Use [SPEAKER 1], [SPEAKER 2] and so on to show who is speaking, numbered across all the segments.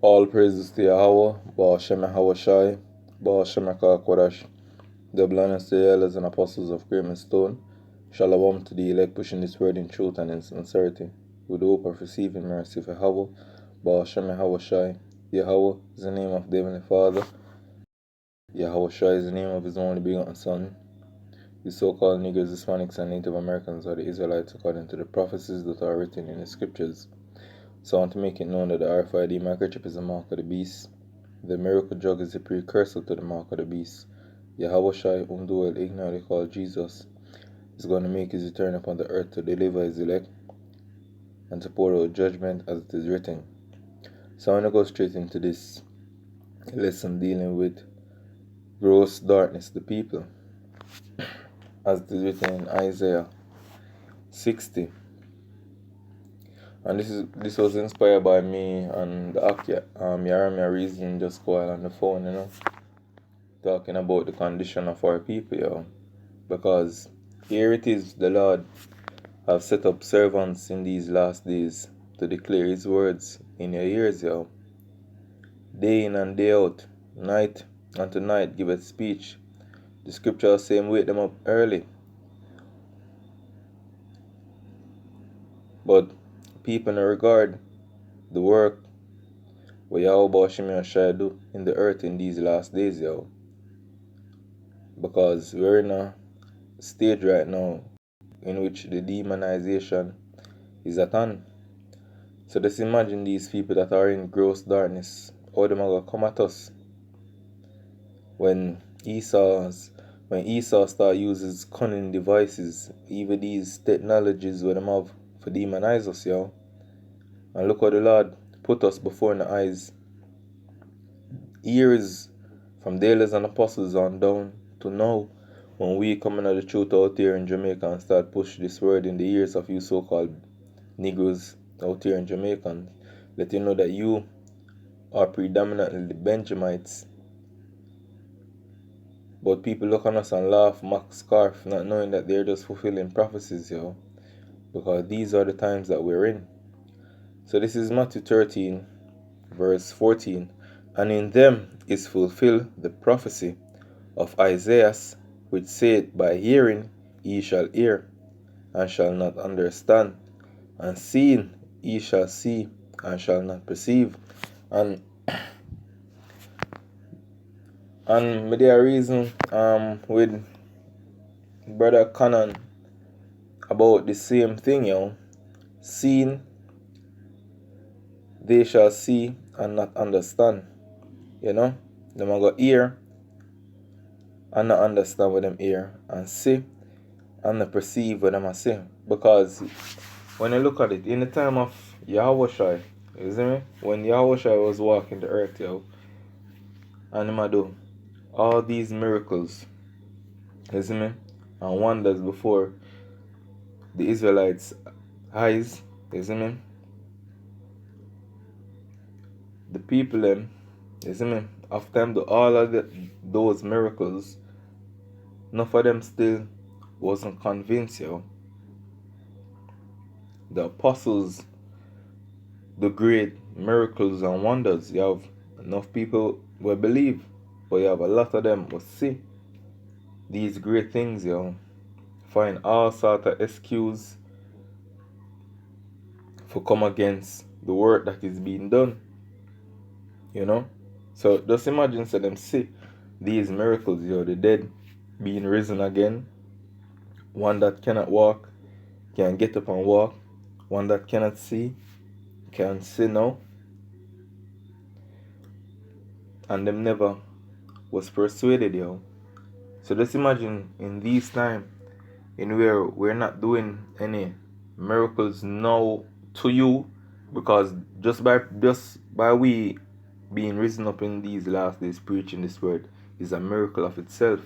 [SPEAKER 1] All praises to Yahweh, Ba'ashem Hawashai, Ba'ashem Kodash, the blindness to the elders and apostles of Great and Stone. Shalom to the elect pushing this word in truth and in sincerity, with the hope of receiving mercy for Yahweh, Ba'ashem Hawashai. Yahweh is the name of the Heavenly Father. Yahushua is the name of his only begotten Son. The so-called Negroes, Hispanics, and Native Americans are the Israelites according to the prophecies that are written in the scriptures. So I want to make it known that the RFID microchip is a mark of the beast. The miracle drug is a precursor to the mark of the beast. Yahushua, whom the world ignorantly called Jesus, is going to make his return upon the earth to deliver his elect and to pour out judgment as it is written. So I want to go straight into this lesson dealing with gross darkness, the people, as it is written in Isaiah 60. And this was inspired by me and the Yaramia reason just while on the phone, talking about the condition of our people, because here it is, the Lord have set up servants in these last days to declare his words in your ears, day in and day out, night unto night giveth speech. The scripture saying wake them up early, but people in regard the work what Yahweh shall do in the earth in these last days, because we're in a stage right now in which the demonization is at hand. So just imagine these people that are in gross darkness, how them are going to come at us when Esau start uses cunning devices, even these technologies where them have for demonize us, And look how the Lord put us before in the eyes, years from the elders and apostles on down to now, when we coming out the truth out here in Jamaica and start push this word in the ears of you so-called Negroes out here in Jamaica, let you know that you are predominantly the Benjamites. But people look on us and laugh, mock, scarf, not knowing that they're just fulfilling prophecies, because these are the times that we're in. So this is Matthew 13, verse 14. And in them is fulfilled the prophecy of Isaiah, which saith, by hearing ye shall hear, and shall not understand, and seeing ye shall see, and shall not perceive. And me there reason with Brother Cannon about the same thing, seeing they shall see and not understand. Them are go hear and not understand what them hear, and see and not perceive what them see. Because when you look at it, in the time of Yahushua, you see me? When Yahushua was walking the earth, and him do all these miracles, you see me? And wonders before the Israelites' eyes, you see me? The people them, you see me? After them do all of those miracles, none of them still wasn't convinced, The apostles, the great miracles and wonders, you have enough people will believe, but you have a lot of them will see these great things, find all sort of excuse for come against the work that is being done, So just imagine them see these miracles, the dead being risen again, one that cannot walk can get up and walk, one that cannot see can see now, and them never was persuaded, So just imagine in these time in where we're not doing any miracles now to you, because just by we being risen up in these last days preaching this word is a miracle of itself.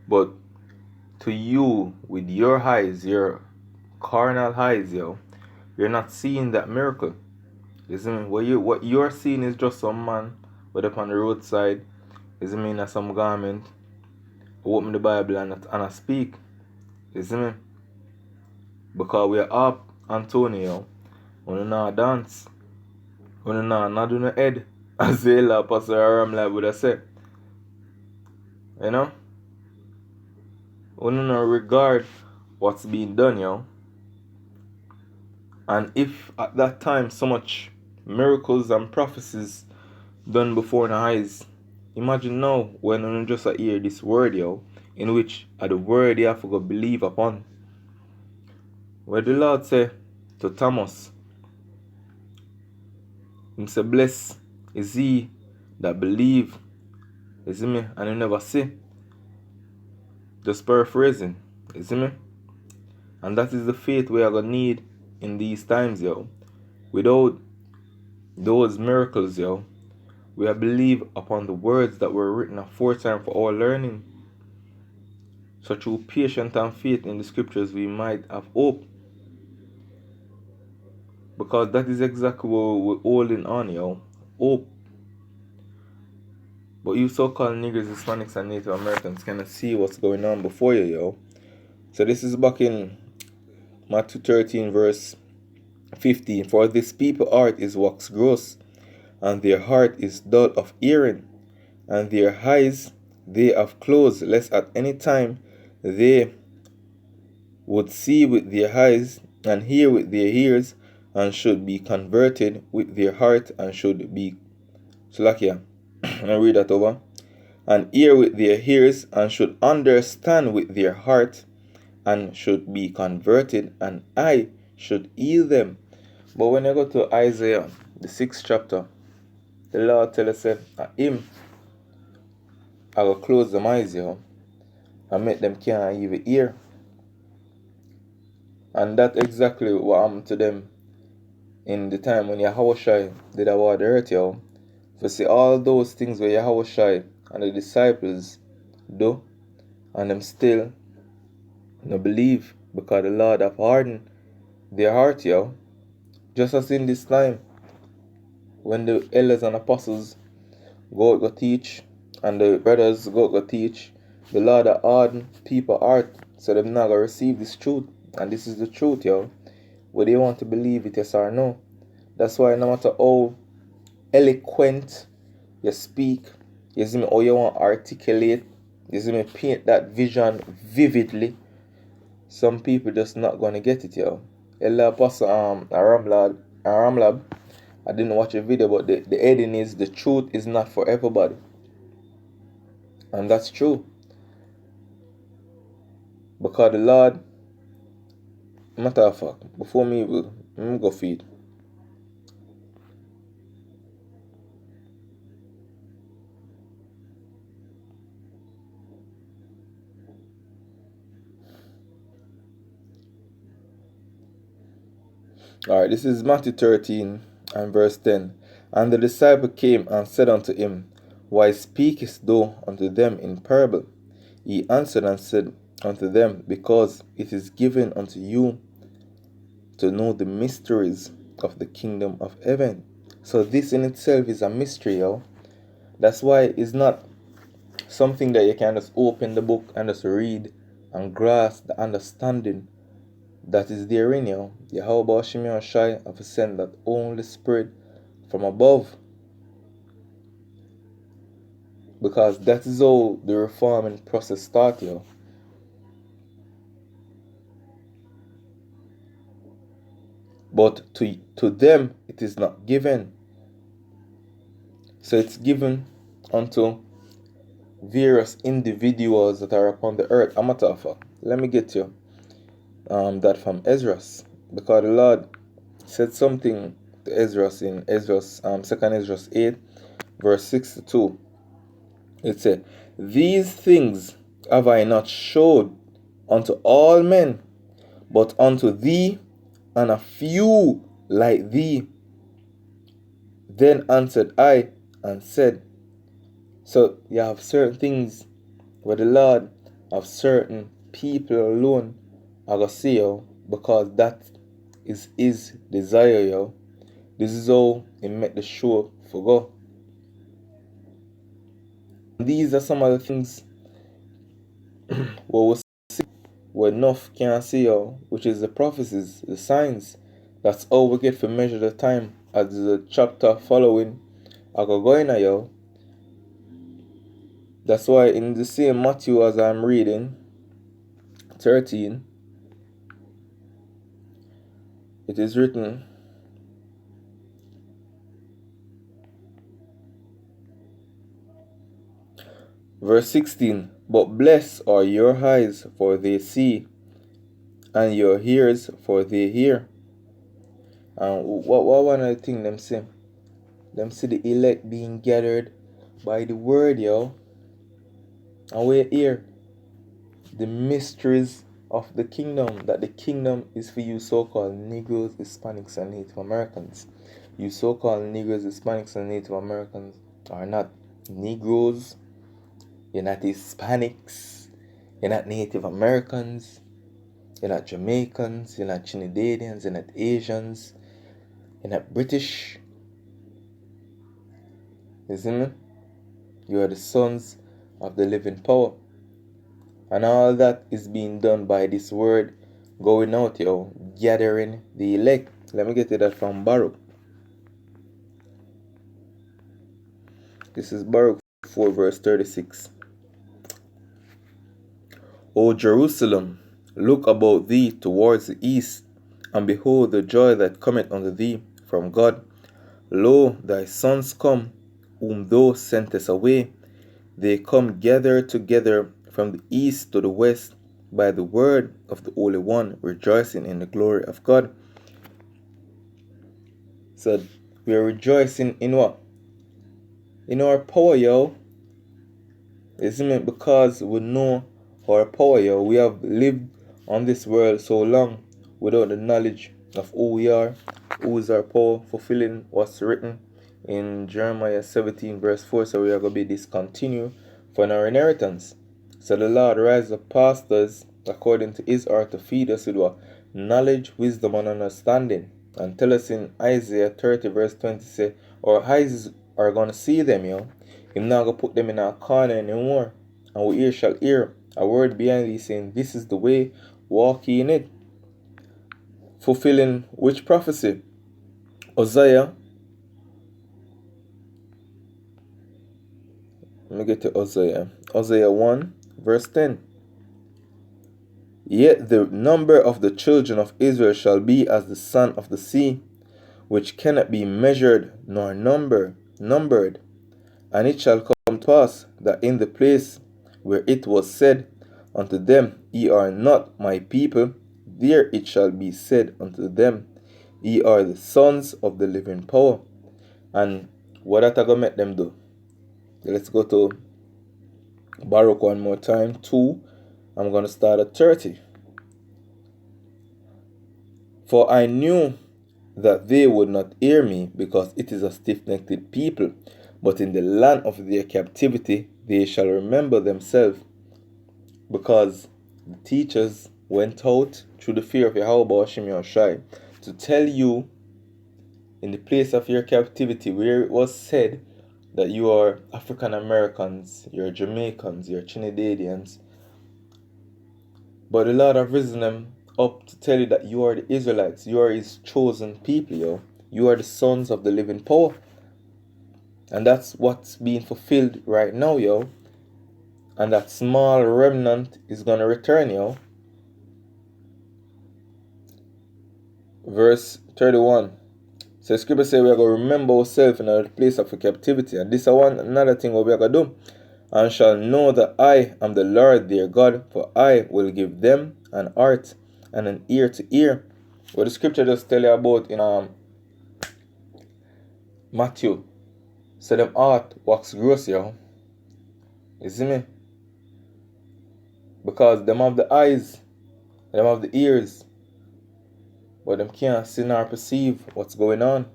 [SPEAKER 1] But to you, with your eyes, your carnal eyes, you're not seeing that miracle. Isn't it? What you're seeing is just some man with up on the roadside, isn't it, in some garment, open the Bible and I speak. Isn't it? Because we're up, Antonio, when you not dance, when you not do no head, As the Apostle Aramla would have said. You know? We don't regard what's being done, yo. And if at that time so much miracles and prophecies done before our eyes, imagine now when we just hear this word, yo, in which are the word you have to go believe upon. Where the Lord say to Thomas, him say, blessed is he that believe, you see me, and you never see. Just paraphrasing, you see me? And that is the faith we are going to need in these times, yo. Without those miracles, yo, we are believe upon the words that were written aforetime for our learning. So through patience and faith in the scriptures, we might have hope. Because that is exactly what we're holding on, yo. Hope. But you so-called niggers, Hispanics, and Native Americans cannot see what's going on before you, yo. So this is back in Matthew 13, verse 15. For this people heart is wax gross, and their heart is dull of hearing, and their eyes they have closed, lest at any time they would see with their eyes, and hear with their ears, and should be converted with their heart, and should be Salakia. I read that over. And hear with their ears, and should understand with their heart, and should be converted, and I should heal them. But when I go to Isaiah, the 6th chapter, the Lord tell us that him I will close them eyes, yo, and make them can't even hear. And that's exactly what happened to them in the time when Yahushua did award the earth, yo. For see all those things where Yahushua and the disciples do, and them still no believe, because the Lord have hardened their heart, yo. Just as in this time, when the elders and apostles go teach, and the brothers go teach, the Lord have hardened people's heart, so they're not gonna receive this truth. And this is the truth, yo. Whether you want to believe it, yes or no. That's why no matter how eloquent you speak, you see me, how you want to articulate, you see me, paint that vision vividly, some people just not gonna get it, yo. Ella Apostle Aramlab, I didn't watch a video, but the heading is the truth is not for everybody. And that's true. Because the Lord, matter of fact, before me go feed. Alright, this is Matthew 13 and verse 10. And the disciple came and said unto him, Why speakest thou unto them in parable? He answered and said unto them, Because it is given unto you to know the mysteries of the kingdom of heaven. So this in itself is a mystery, yo. That's why it's not something that you can just open the book and just read and grasp the understanding that is therein, yo. Yahweh Shimei Shai have sent that only Spirit from above. Because that is how the reforming process starts, yo. But to them it is not given. So it's given unto various individuals that are upon the earth. Amatafa. Let me get you that from Esdras. Because the Lord said something to Esdras in Esdras, 2nd Esdras 8, verse 62. It said, These things have I not showed unto all men, but unto thee and a few like thee. Then answered I and said, so you have certain things where the Lord have certain people alone are gonna see, yo, because that is his desire, yo. This is how he make the show for go. These are some of the things what we see, what enough can't see, yo, which is the prophecies, the signs. That's all we get for measure the time as the chapter following I go in yo. That's why in the same Matthew as I'm reading, 13, it is written, verse 16, but blessed are your eyes, for they see, and your ears, for they hear. And what one of the things them say? Them see the elect being gathered by the word, yo. And we hear the mysteries of the kingdom, that the kingdom is for you so-called Negroes, Hispanics, and Native Americans. You so-called Negroes, Hispanics, and Native Americans are not Negroes, you're not Hispanics, you're not Native Americans, you're not Jamaicans, you're not Trinidadians, you're not Asians, you're not British. You see me? You are the sons of the living power. And all that is being done by this word going out, yo, gathering the elect. Let me get to that from Baruch. This is Baruch 4 verse 36. O Jerusalem, look about thee towards the east, and behold the joy that cometh unto thee from God. Lo, thy sons come, whom thou sentest away. They come gathered together from the east to the west by the word of the Holy One, rejoicing in the glory of God. So we are rejoicing in what? In our power, yo. Isn't it? Because we know our power, yo. We have lived on this world so long without the knowledge of who we are, who is our power, fulfilling what's written in Jeremiah 17 verse 4. So we are going to be discontinued for our inheritance. So the Lord rises up pastors according to his heart to feed us with what? Knowledge, wisdom, and understanding. And tell us in Isaiah 30 verse 20, say, our eyes are going to see them, yo. Him not going to put them in a corner anymore. And our ears shall hear a word behind thee saying, this is the way, walk ye in it. Fulfilling which prophecy? Hosea. Let me get to Hosea. Hosea 1 verse 10. Yet the number of the children of Israel shall be as the sand of the sea, which cannot be measured nor numbered. And it shall come to pass that in the place where it was said unto them, ye are not my people, there it shall be said unto them, ye are the sons of the living power. And what that going to make them do? Let's go to Baruch one more time. 2. I'm going to start at 30. For I knew that they would not hear me, because it is a stiff-necked people. But in the land of their captivity they shall remember themselves, because the teachers went out through the fear of Yahweh Hashem Yahushai to tell you in the place of your captivity where it was said that you are African Americans, you're Jamaicans, you're Trinidadians. But the Lord have risen them up to tell you that you are the Israelites, you are his chosen people, yo. You are the sons of the living power. And that's what's being fulfilled right now, yo. And that small remnant is going to return, yo. Verse 31. So the scripture says we are going to remember ourselves in our place of captivity. And this is another thing what we are going to do. And shall know that I am the Lord their God, for I will give them an heart and an ear to hear. What the scripture just tell you about in Matthew. So them heart wax gross, yo. You see me? Because them have the eyes, them have the ears, but them can't see nor perceive what's going on.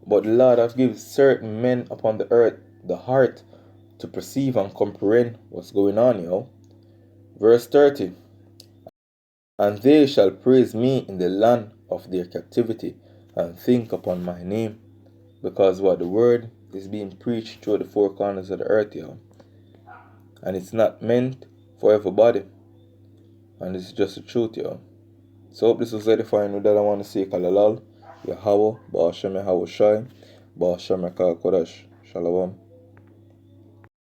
[SPEAKER 1] But the Lord has given certain men upon the earth the heart to perceive and comprehend what's going on, yo. Verse 30. And they shall praise me in the land of their captivity, and think upon my name. Because what the word is being preached through the four corners of the earth, yo. And it's not meant for everybody. And it's just the truth, yo. So hope this was edifying. With that I want to say Kalalal, Yahweh, Ba'ashem Yahawashi, Ba'ashem Eka Kodesh. Shalom.